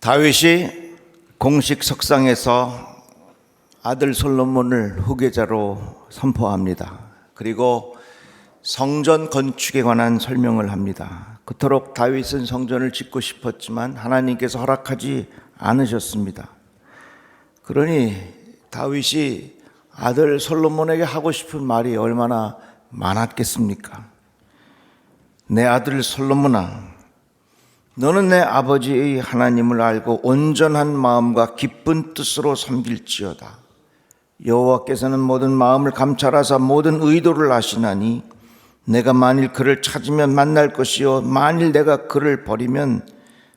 다윗이 공식 석상에서 아들 솔로몬을 후계자로 선포합니다. 그리고 성전 건축에 관한 설명을 합니다. 그토록 다윗은 성전을 짓고 싶었지만 하나님께서 허락하지 않으셨습니다. 그러니 다윗이 아들 솔로몬에게 하고 싶은 말이 얼마나 많았겠습니까? 내 아들 솔로몬아, 너는 내 아버지의 하나님을 알고 온전한 마음과 기쁜 뜻으로 섬길지어다. 여호와께서는 모든 마음을 감찰하사 모든 의도를 아시나니 내가 만일 그를 찾으면 만날 것이요 만일 내가 그를 버리면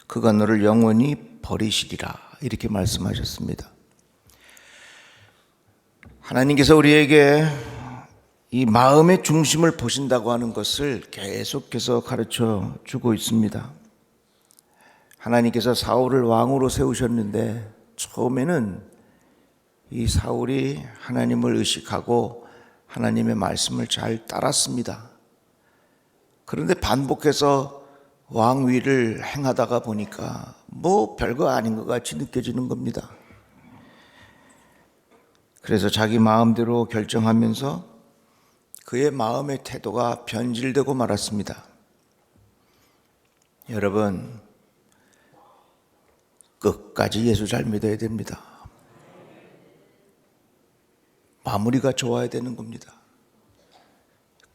그가 너를 영원히 버리시리라. 이렇게 말씀하셨습니다. 하나님께서 우리에게 이 마음의 중심을 보신다고 하는 것을 계속해서 가르쳐 주고 있습니다. 하나님께서 사울을 왕으로 세우셨는데 처음에는 이 사울이 하나님을 의식하고 하나님의 말씀을 잘 따랐습니다. 그런데 반복해서 왕위를 행하다가 보니까 뭐 별거 아닌 것 같이 느껴지는 겁니다. 그래서 자기 마음대로 결정하면서 그의 마음의 태도가 변질되고 말았습니다. 여러분, 끝까지 예수 잘 믿어야 됩니다. 마무리가 좋아야 되는 겁니다.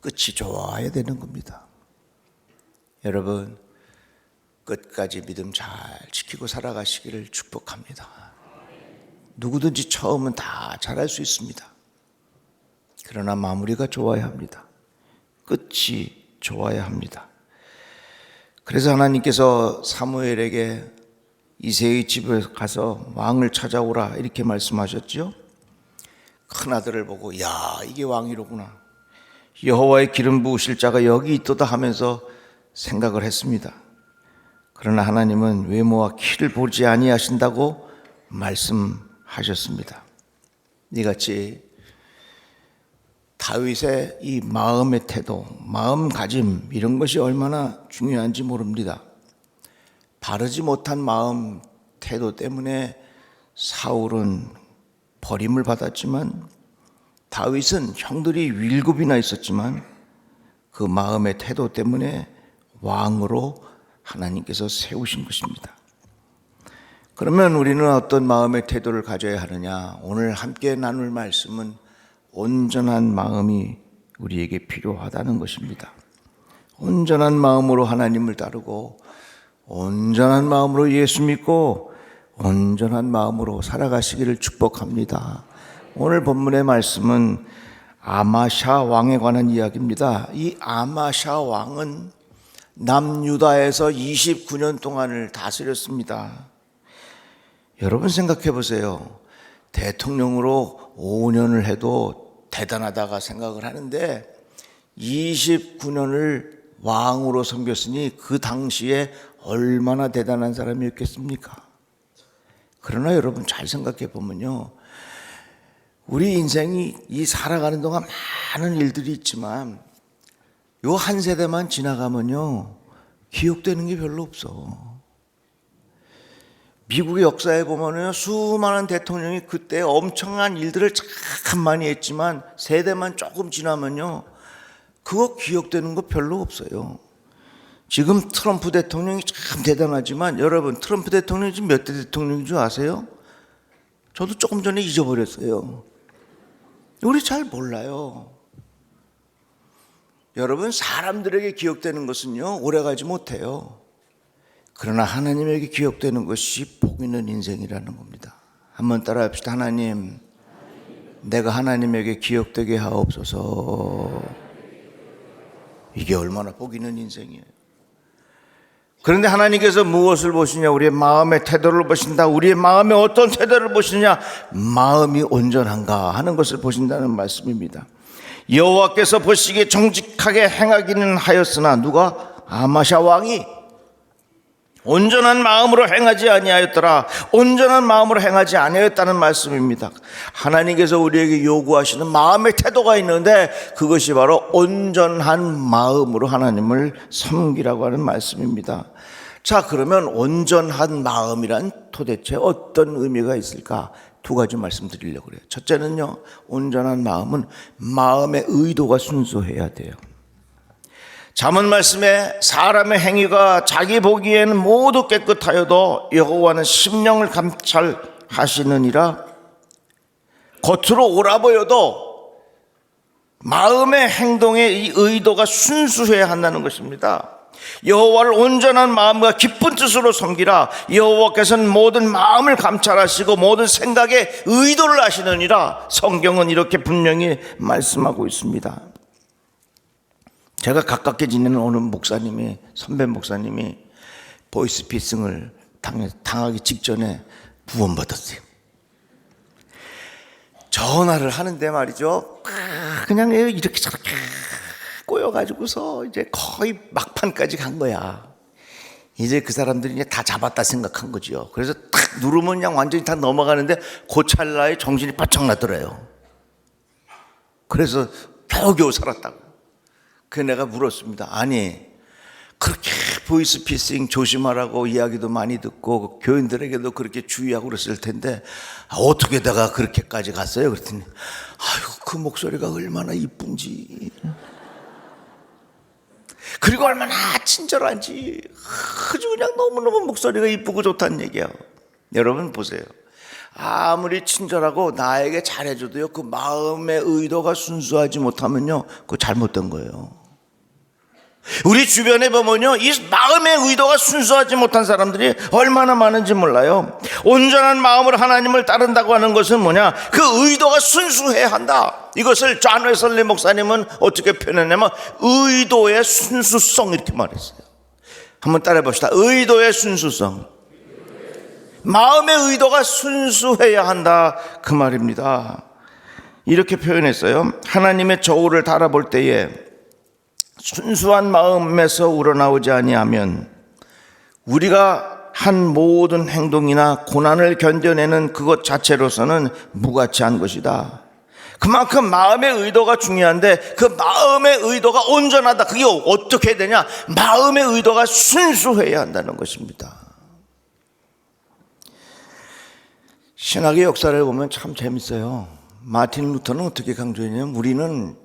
끝이 좋아야 되는 겁니다. 여러분, 끝까지 믿음 잘 지키고 살아가시기를 축복합니다. 누구든지 처음은 다 잘할 수 있습니다. 그러나 마무리가 좋아야 합니다. 끝이 좋아야 합니다. 그래서 하나님께서 사무엘에게 이새의 집에 가서 왕을 찾아오라 이렇게 말씀하셨죠. 큰아들을 보고 야, 이게 왕이로구나, 여호와의 기름 부으실 자가 여기 있도다 하면서 생각을 했습니다. 그러나 하나님은 외모와 키를 보지 아니하신다고 말씀하셨습니다. 이같이 다윗의 이 마음의 태도, 마음가짐, 이런 것이 얼마나 중요한지 모릅니다. 바르지 못한 마음 태도 때문에 사울은 버림을 받았지만 다윗은 형들이 7이나 있었지만 그 마음의 태도 때문에 왕으로 하나님께서 세우신 것입니다. 그러면 우리는 어떤 마음의 태도를 가져야 하느냐? 오늘 함께 나눌 말씀은 온전한 마음이 우리에게 필요하다는 것입니다. 온전한 마음으로 하나님을 따르고 온전한 마음으로 예수 믿고 온전한 마음으로 살아가시기를 축복합니다. 오늘 본문의 말씀은 아마샤 왕에 관한 이야기입니다. 이 아마샤 왕은 남유다에서 29년 동안을 다스렸습니다. 여러분 생각해 보세요. 대통령으로 5년을 해도 대단하다가 생각을 하는데 29년을 왕으로 섬겼으니 그 당시에 얼마나 대단한 사람이었겠습니까? 그러나 여러분 잘 생각해 보면요, 우리 인생이 이 살아가는 동안 많은 일들이 있지만 요 한 세대만 지나가면요 기억되는 게 별로 없어. 미국의 역사에 보면요 수많은 대통령이 그때 엄청난 일들을 참 많이 했지만 세대만 조금 지나면요 그거 기억되는 거 별로 없어요. 지금 트럼프 대통령이 참 대단하지만 여러분, 트럼프 대통령이 지금 몇 대 대통령인 줄 아세요? 저도 조금 전에 잊어버렸어요. 우리 잘 몰라요. 여러분, 사람들에게 기억되는 것은요 오래가지 못해요. 그러나 하나님에게 기억되는 것이 복 있는 인생이라는 겁니다. 한번 따라합시다. 하나님, 내가 하나님에게 기억되게 하옵소서. 이게 얼마나 복 있는 인생이에요. 그런데 하나님께서 무엇을 보시냐? 우리의 마음의 태도를 보신다. 우리의 마음에 어떤 태도를 보시냐? 마음이 온전한가 하는 것을 보신다는 말씀입니다. 여호와께서 보시기에 정직하게 행하기는 하였으나 누가? 아마샤 왕이 온전한 마음으로 행하지 아니하였더라. 온전한 마음으로 행하지 아니하였다는 말씀입니다. 하나님께서 우리에게 요구하시는 마음의 태도가 있는데 그것이 바로 온전한 마음으로 하나님을 섬기라고 하는 말씀입니다. 자, 그러면 온전한 마음이란 도대체 어떤 의미가 있을까? 두 가지 말씀드리려고 그래요. 첫째는요, 온전한 마음은 마음의 의도가 순수해야 돼요. 잠언 말씀에 사람의 행위가 자기 보기에는 모두 깨끗하여도 여호와는 심령을 감찰하시느니라. 겉으로 옳아 보여도 마음의 행동에 이 의도가 순수해야 한다는 것입니다. 여호와를 온전한 마음과 기쁜 뜻으로 섬기라. 여호와께서는 모든 마음을 감찰하시고 모든 생각에 의도를 하시느니라. 성경은 이렇게 분명히 말씀하고 있습니다. 제가 가깝게 지내는 어느 목사님이, 선배 목사님이 보이스피싱을 당하기 직전에 구원받았어요. 전화를 하는데 말이죠, 그냥 이렇게 저렇게 꼬여가지고서 이제 거의 막판까지 간 거야. 이제 그 사람들이 이제 다 잡았다 생각한 거죠. 그래서 탁 누르면 그냥 완전히 다 넘어가는데 그 찰나에 정신이 바짝 나더래요. 그래서 겨우겨우 살았다고. 그래서 내가 물었습니다. 아니, 그렇게 보이스피싱 조심하라고 이야기도 많이 듣고 교인들에게도 그렇게 주의하고 그랬을 텐데 어떻게 내가 그렇게까지 갔어요? 그랬더니 아유, 그 목소리가 얼마나 이쁜지, 그리고 얼마나 친절한지, 아주 그냥 너무너무 목소리가 이쁘고 좋다는 얘기예요. 여러분 보세요. 아무리 친절하고 나에게 잘해줘도요, 그 마음의 의도가 순수하지 못하면요, 그거 잘못된 거예요. 우리 주변에 보면요, 이 마음의 의도가 순수하지 못한 사람들이 얼마나 많은지 몰라요. 온전한 마음으로 하나님을 따른다고 하는 것은 뭐냐? 그 의도가 순수해야 한다. 이것을 존 웨슬리 목사님은 어떻게 표현했냐면 의도의 순수성, 이렇게 말했어요. 한번 따라해 봅시다. 의도의 순수성. 마음의 의도가 순수해야 한다, 그 말입니다. 이렇게 표현했어요. 하나님의 저울을 달아볼 때에 순수한 마음에서 우러나오지 아니하면 우리가 한 모든 행동이나 고난을 견뎌내는 그것 자체로서는 무가치한 것이다. 그만큼 마음의 의도가 중요한데 그 마음의 의도가 온전하다. 그게 어떻게 해야 되냐? 마음의 의도가 순수해야 한다는 것입니다. 신학의 역사를 보면 참 재밌어요. 마틴 루터는 어떻게 강조했냐면 우리는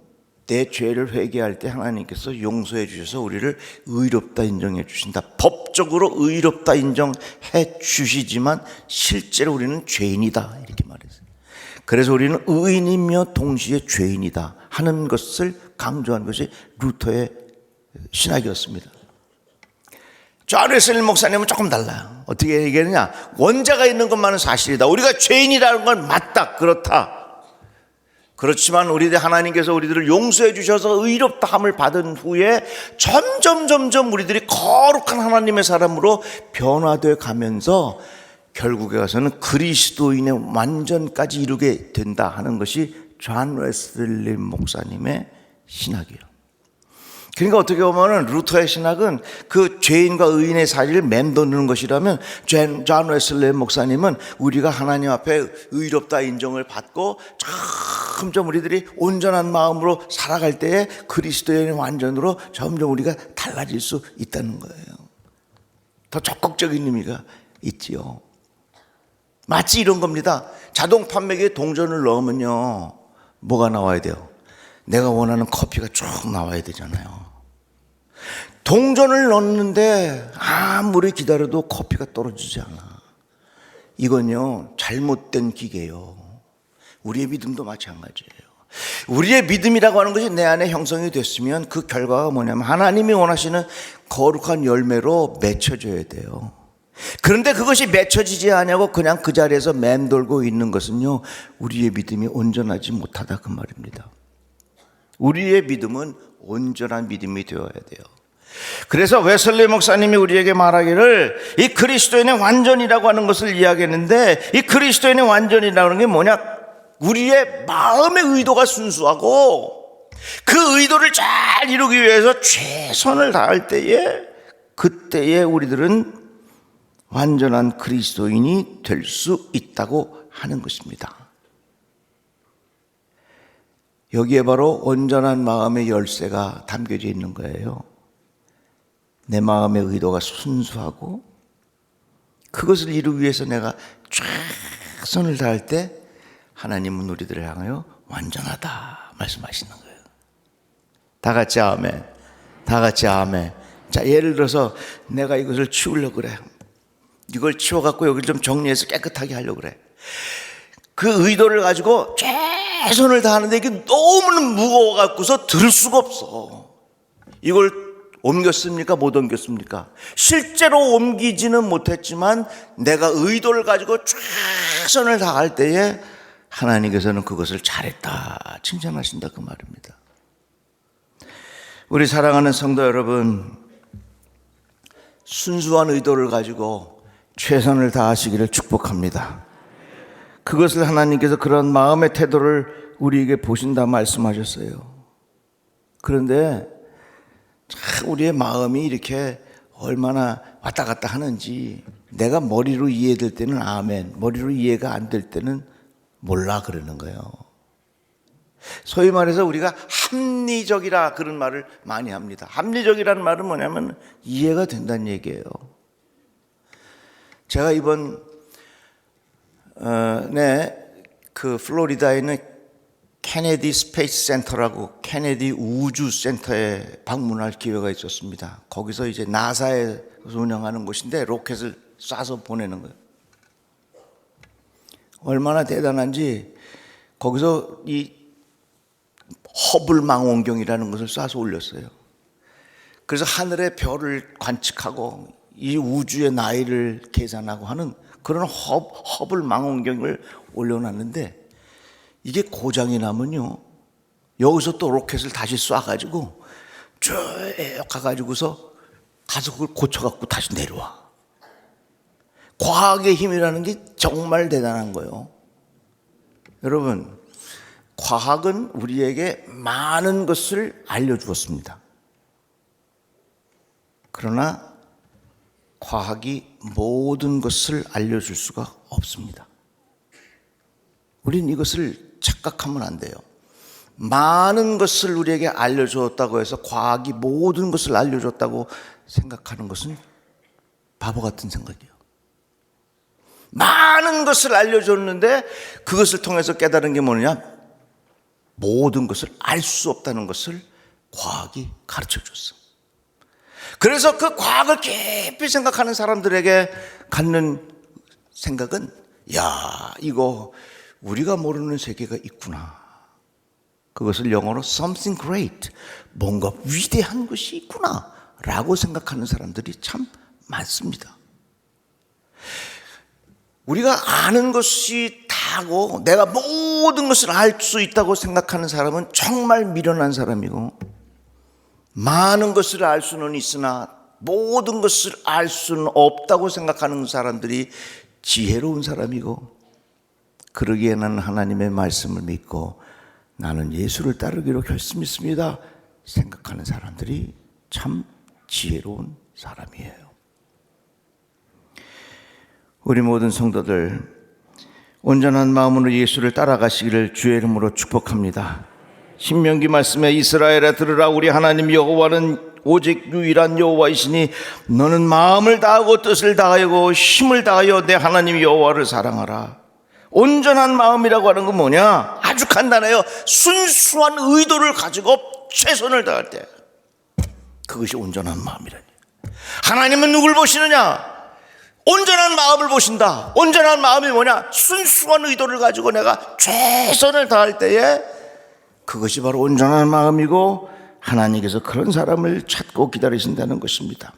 내 죄를 회개할 때 하나님께서 용서해 주셔서 우리를 의롭다 인정해 주신다. 법적으로 의롭다 인정해 주시지만 실제로 우리는 죄인이다, 이렇게 말했어요. 그래서 우리는 의인이며 동시에 죄인이다 하는 것을 강조한 것이 루터의 신학이었습니다. 존 웨슬리 목사님은 조금 달라요. 어떻게 얘기하느냐? 원죄가 있는 것만은 사실이다. 우리가 죄인이라는 건 맞다, 그렇다. 그렇지만 우리들 하나님께서 우리들을 용서해 주셔서 의롭다 함을 받은 후에 점점 우리들이 거룩한 하나님의 사람으로 변화되어 가면서 결국에 가서는 그리스도인의 완전까지 이루게 된다 하는 것이 존 웨슬리 목사님의 신학이에요. 그러니까 어떻게 보면 루터의 신학은 그 죄인과 의인의 사이를 맴도는 것이라면 존 웨슬리 목사님은 우리가 하나님 앞에 의롭다 인정을 받고 점점 우리들이 온전한 마음으로 살아갈 때에 그리스도의 완전으로 점점 우리가 달라질 수 있다는 거예요. 더 적극적인 의미가 있지요. 마치 이런 겁니다. 자동 판매기에 동전을 넣으면요, 뭐가 나와야 돼요? 내가 원하는 커피가 쭉 나와야 되잖아요. 동전을 넣는데 아무리 기다려도 커피가 떨어지지 않아. 이건요, 잘못된 기계예요. 우리의 믿음도 마찬가지예요. 우리의 믿음이라고 하는 것이 내 안에 형성이 됐으면 그 결과가 뭐냐면 하나님이 원하시는 거룩한 열매로 맺혀져야 돼요. 그런데 그것이 맺혀지지 않냐고 그냥 그 자리에서 맴돌고 있는 것은요, 우리의 믿음이 온전하지 못하다, 그 말입니다. 우리의 믿음은 온전한 믿음이 되어야 돼요. 그래서 웨슬리 목사님이 우리에게 말하기를 이 그리스도인의 완전이라고 하는 것을 이야기했는데, 이 그리스도인의 완전이라고 하는 게 뭐냐? 우리의 마음의 의도가 순수하고 그 의도를 잘 이루기 위해서 최선을 다할 때에, 그때에 우리들은 완전한 그리스도인이 될 수 있다고 하는 것입니다. 여기에 바로 온전한 마음의 열쇠가 담겨져 있는 거예요. 내 마음의 의도가 순수하고 그것을 이루기 위해서 내가 최선을 다할 때 하나님은 우리들을 향하여 완전하다 말씀하시는 거예요. 다 같이 아멘. 다 같이 아멘. 자, 예를 들어서 내가 이것을 치우려고 그래. 이걸 치워갖고 여기를 좀 정리해서 깨끗하게 하려고 그래. 그 의도를 가지고 최선을 다하는데 이게 너무 무거워갖고서 들 수가 없어. 이걸 옮겼습니까? 못 옮겼습니까? 실제로 옮기지는 못했지만 내가 의도를 가지고 최선을 다할 때에 하나님께서는 그것을 잘했다 칭찬하신다 그 말입니다. 우리 사랑하는 성도 여러분, 순수한 의도를 가지고 최선을 다하시기를 축복합니다. 그것을 하나님께서 그런 마음의 태도를 우리에게 보신다 말씀하셨어요. 그런데 참 우리의 마음이 이렇게 얼마나 왔다 갔다 하는지, 내가 머리로 이해될 때는 아멘, 머리로 이해가 안 될 때는 몰라 그러는 거예요. 소위 말해서 우리가 합리적이라 그런 말을 많이 합니다. 합리적이라는 말은 뭐냐면 이해가 된다는 얘기예요. 제가 이번 그 플로리다에 있는 케네디 스페이스 센터라고 케네디 우주 센터에 방문할 기회가 있었습니다. 거기서 이제 나사에서 운영하는 곳인데 로켓을 쏴서 보내는 거예요. 얼마나 대단한지 거기서 이 허블 망원경이라는 것을 쏴서 올렸어요. 그래서 하늘의 별을 관측하고 이 우주의 나이를 계산하고 하는 그런 허블 망원경을 올려놨는데, 이게 고장이 나면요 여기서 또 로켓을 다시 쏴가지고 쭉 가가지고서 가서 그걸 고쳐갖고 다시 내려와. 과학의 힘이라는 게 정말 대단한 거예요. 여러분, 과학은 우리에게 많은 것을 알려주었습니다. 그러나 과학이 모든 것을 알려줄 수가 없습니다. 우린 이것을 착각하면 안 돼요. 많은 것을 우리에게 알려주었다고 해서 과학이 모든 것을 알려줬다고 생각하는 것은 바보 같은 생각이에요. 많은 것을 알려줬는데 그것을 통해서 깨달은 게 뭐냐? 모든 것을 알 수 없다는 것을 과학이 가르쳐줬어. 그래서 그 과학을 깊이 생각하는 사람들에게 갖는 생각은, 야, 이거 우리가 모르는 세계가 있구나. 그것을 영어로 something great, 뭔가 위대한 것이 있구나 라고 생각하는 사람들이 참 많습니다. 우리가 아는 것이 다고 내가 모든 것을 알 수 있다고 생각하는 사람은 정말 미련한 사람이고, 많은 것을 알 수는 있으나 모든 것을 알 수는 없다고 생각하는 사람들이 지혜로운 사람이고, 그러기에 나는 하나님의 말씀을 믿고 나는 예수를 따르기로 결심했습니다 생각하는 사람들이 참 지혜로운 사람이에요. 우리 모든 성도들 온전한 마음으로 예수를 따라가시기를 주의 이름으로 축복합니다. 신명기 말씀에 이스라엘아 들으라, 우리 하나님 여호와는 오직 유일한 여호와이시니 너는 마음을 다하고 뜻을 다하고 힘을 다하여 내 하나님 여호와를 사랑하라. 온전한 마음이라고 하는 건 뭐냐? 아주 간단해요. 순수한 의도를 가지고 최선을 다할 때, 그것이 온전한 마음이라니. 하나님은 누굴 보시느냐? 온전한 마음을 보신다. 온전한 마음이 뭐냐? 순수한 의도를 가지고 내가 최선을 다할 때에 그것이 바로 온전한 마음이고, 하나님께서 그런 사람을 찾고 기다리신다는 것입니다.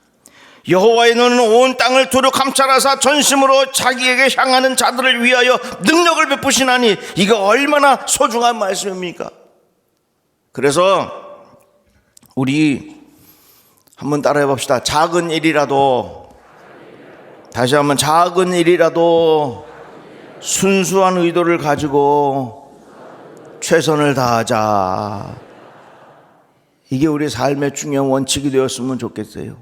여호와의 너는 온 땅을 두루 감찰하사 전심으로 자기에게 향하는 자들을 위하여 능력을 베푸시나니, 이거 얼마나 소중한 말씀입니까? 그래서 우리 한번 따라해 봅시다. 작은 일이라도, 다시 한번, 작은 일이라도 순수한 의도를 가지고 최선을 다하자. 이게 우리 삶의 중요한 원칙이 되었으면 좋겠어요.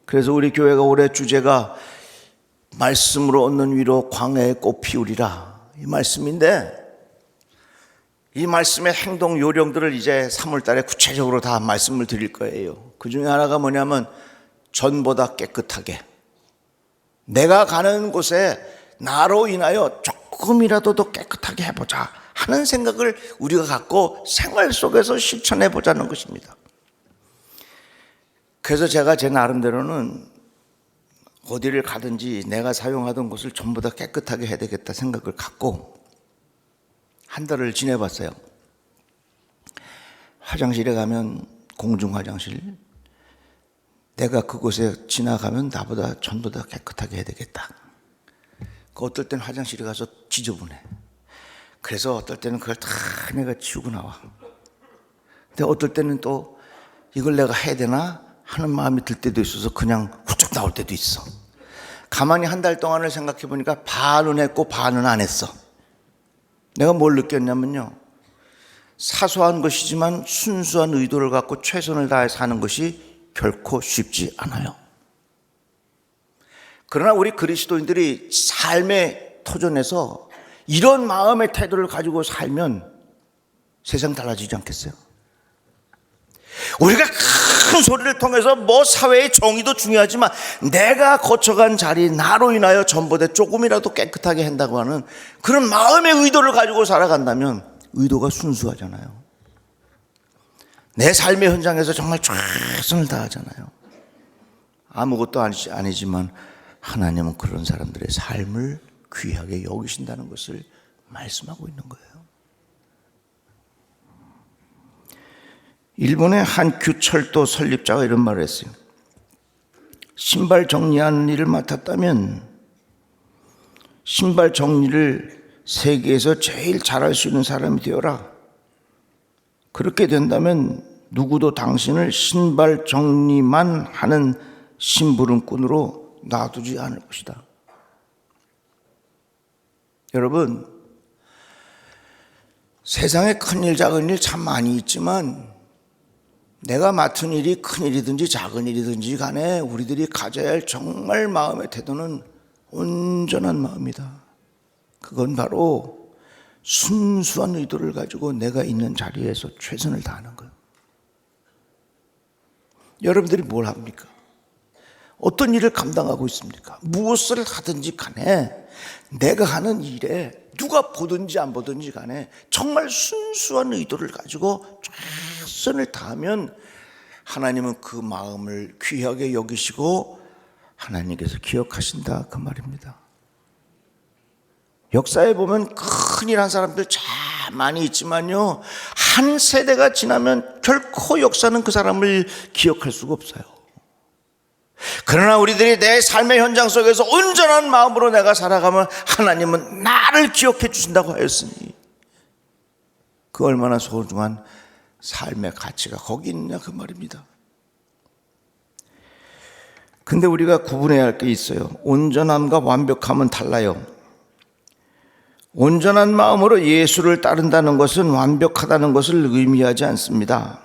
그래서 우리 교회가 올해 주제가 말씀으로 얻는 위로 광야의 꽃 피우리라, 이 말씀인데, 이 말씀의 행동 요령들을 이제 3월 달에 구체적으로 다 말씀을 드릴 거예요. 그 중에 하나가 뭐냐면 전보다 깨끗하게, 내가 가는 곳에 나로 인하여 조금이라도 더 깨끗하게 해보자 하는 생각을 우리가 갖고 생활 속에서 실천해 보자는 것입니다. 그래서 제가 제 나름대로는 어디를 가든지 내가 사용하던 곳을 전부 다 깨끗하게 해야 되겠다 생각을 갖고 한 달을 지내봤어요. 화장실에 가면 공중 화장실, 내가 그곳에 지나가면 나보다 전부 다 깨끗하게 해야 되겠다. 어떨 때는 화장실에 가서 지저분해. 그래서 어떨 때는 그걸 다 내가 치우고 나와. 근데 어떨 때는 또 이걸 내가 해야 되나 하는 마음이 들 때도 있어서 그냥 훌쩍 나올 때도 있어. 가만히 한 달 동안을 생각해 보니까 반은 했고 반은 안 했어. 내가 뭘 느꼈냐면요, 사소한 것이지만 순수한 의도를 갖고 최선을 다해서 하는 것이 결코 쉽지 않아요. 그러나 우리 그리스도인들이 삶의 터전에서 이런 마음의 태도를 가지고 살면 세상 달라지지 않겠어요? 우리가 큰 소리를 통해서 뭐 사회의 정의도 중요하지만 내가 거쳐간 자리, 나로 인하여 전보다 조금이라도 깨끗하게 한다고 하는 그런 마음의 의도를 가지고 살아간다면 의도가 순수하잖아요. 내 삶의 현장에서 정말 최선을 다하잖아요. 아무것도 아니지만 하나님은 그런 사람들의 삶을 귀하게 여기신다는 것을 말씀하고 있는 거예요. 일본의 한 규철도 설립자가 이런 말을 했어요. 신발 정리하는 일을 맡았다면 신발 정리를 세계에서 제일 잘할 수 있는 사람이 되어라. 그렇게 된다면 누구도 당신을 신발 정리만 하는 심부름꾼으로 놔두지 않을 것이다. 여러분, 세상에 큰일 작은 일 참 많이 있지만 내가 맡은 일이 큰 일이든지 작은 일이든지 간에 우리들이 가져야 할 정말 마음의 태도는 온전한 마음이다. 그건 바로 순수한 의도를 가지고 내가 있는 자리에서 최선을 다하는 거예요. 여러분들이 뭘 합니까? 어떤 일을 감당하고 있습니까? 무엇을 하든지 간에 내가 하는 일에 누가 보든지 안 보든지 간에 정말 순수한 의도를 가지고 최선을 다하면 하나님은 그 마음을 귀하게 여기시고 하나님께서 기억하신다, 그 말입니다. 역사에 보면 큰일 한 사람들 참 많이 있지만요, 한 세대가 지나면 결코 역사는 그 사람을 기억할 수가 없어요. 그러나 우리들이 내 삶의 현장 속에서 온전한 마음으로 내가 살아가면 하나님은 나를 기억해 주신다고 하였으니 그 얼마나 소중한 삶의 가치가 거기 있느냐, 그 말입니다. 근데 우리가 구분해야 할 게 있어요. 온전함과 완벽함은 달라요. 온전한 마음으로 예수를 따른다는 것은 완벽하다는 것을 의미하지 않습니다.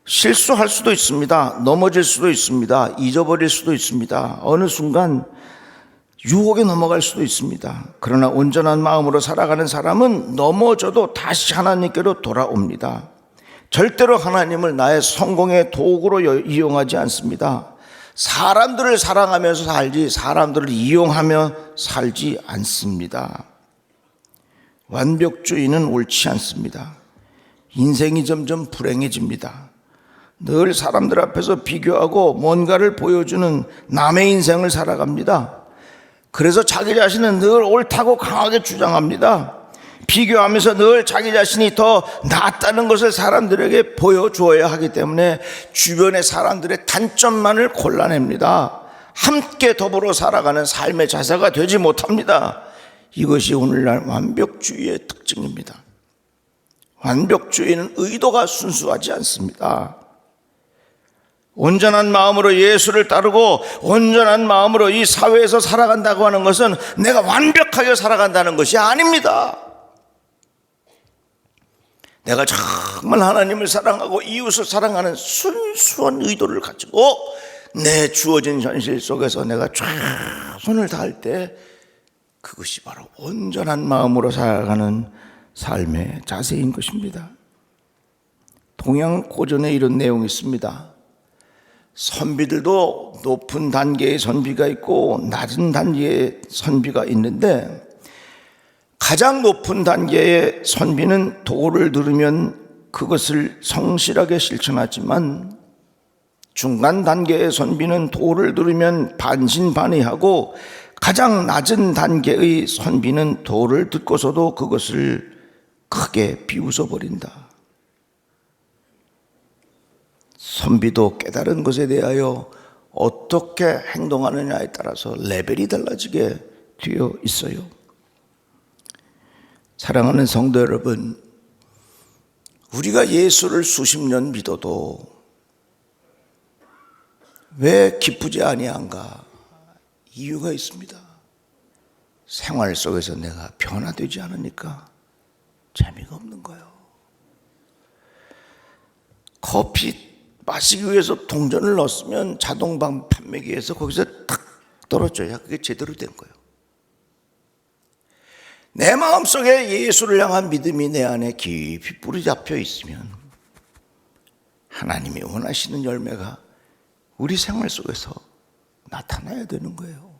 실수할 수도 있습니다. 넘어질 수도 있습니다. 잊어버릴 수도 있습니다. 어느 순간 유혹에 넘어갈 수도 있습니다. 그러나 온전한 마음으로 살아가는 사람은 넘어져도 다시 하나님께로 돌아옵니다. 절대로 하나님을 나의 성공의 도구로 이용하지 않습니다. 사람들을 사랑하면서 살지 사람들을 이용하며 살지 않습니다. 완벽주의는 옳지 않습니다. 인생이 점점 불행해집니다. 늘 사람들 앞에서 비교하고 뭔가를 보여주는 남의 인생을 살아갑니다. 그래서 자기 자신은 늘 옳다고 강하게 주장합니다. 비교하면서 늘 자기 자신이 더 낫다는 것을 사람들에게 보여주어야 하기 때문에 주변의 사람들의 단점만을 골라냅니다. 함께 더불어 살아가는 삶의 자세가 되지 못합니다. 이것이 오늘날 완벽주의의 특징입니다. 완벽주의는 의도가 순수하지 않습니다. 온전한 마음으로 예수를 따르고 온전한 마음으로 이 사회에서 살아간다고 하는 것은 내가 완벽하게 살아간다는 것이 아닙니다. 내가 정말 하나님을 사랑하고 이웃을 사랑하는 순수한 의도를 가지고 내 주어진 현실 속에서 내가 최선을 다할 때 그것이 바로 온전한 마음으로 살아가는 삶의 자세인 것입니다. 동양 고전에 이런 내용이 있습니다. 선비들도 높은 단계의 선비가 있고 낮은 단계의 선비가 있는데, 가장 높은 단계의 선비는 도를 들으면 그것을 성실하게 실천하지만, 중간 단계의 선비는 도를 들으면 반신반의하고, 가장 낮은 단계의 선비는 도를 듣고서도 그것을 크게 비웃어 버린다. 선비도 깨달은 것에 대하여 어떻게 행동하느냐에 따라서 레벨이 달라지게 되어 있어요. 사랑하는 성도 여러분, 우리가 예수를 수십 년 믿어도 왜 기쁘지 아니한가? 이유가 있습니다. 생활 속에서 내가 변화되지 않으니까 재미가 없는 거예요. 커피 마시기 위해서 동전을 넣었으면 자동방 판매기에서 거기서 탁 떨어져야 그게 제대로 된 거예요. 내 마음속에 예수를 향한 믿음이 내 안에 깊이 뿌리 잡혀 있으면 하나님이 원하시는 열매가 우리 생활 속에서 나타나야 되는 거예요.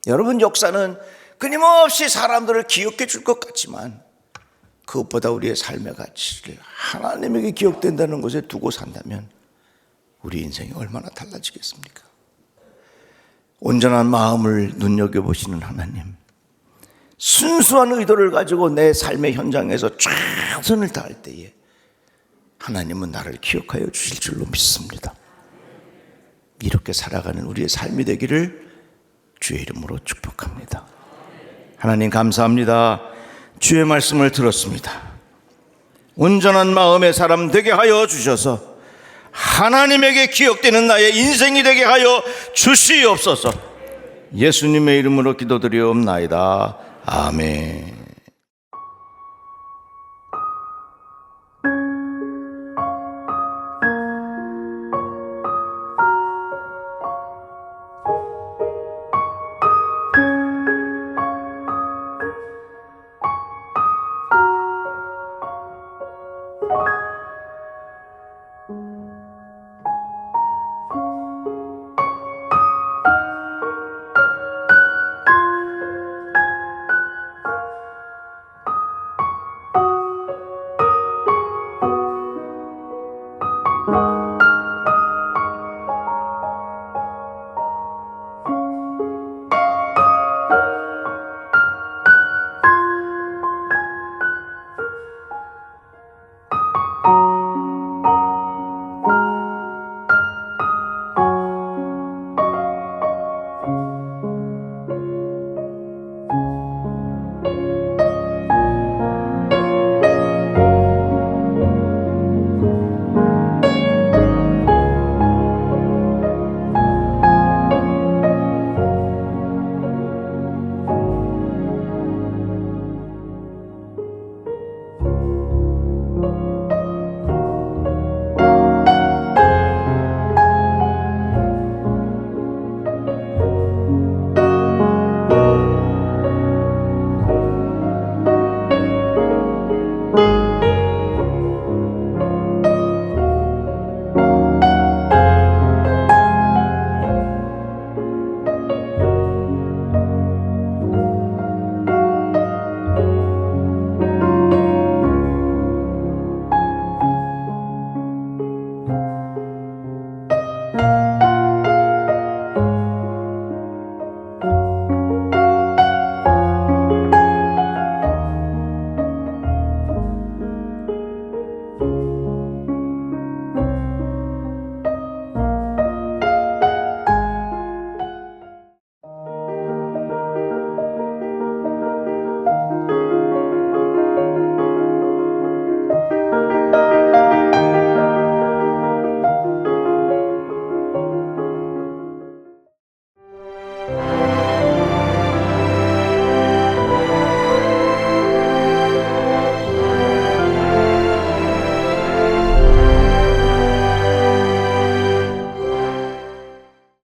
여러분, 역사는 끊임없이 사람들을 기억해 줄 것 같지만 그것보다 우리의 삶의 가치를 하나님에게 기억된다는 것에 두고 산다면 우리 인생이 얼마나 달라지겠습니까? 온전한 마음을 눈여겨보시는 하나님, 순수한 의도를 가지고 내 삶의 현장에서 최선을 다할 때에 하나님은 나를 기억하여 주실 줄로 믿습니다. 이렇게 살아가는 우리의 삶이 되기를 주의 이름으로 축복합니다. 하나님 감사합니다. 주의 말씀을 들었습니다. 온전한 마음의 사람 되게 하여 주셔서 하나님에게 기억되는 나의 인생이 되게 하여 주시옵소서. 예수님의 이름으로 기도드리옵나이다. 아멘.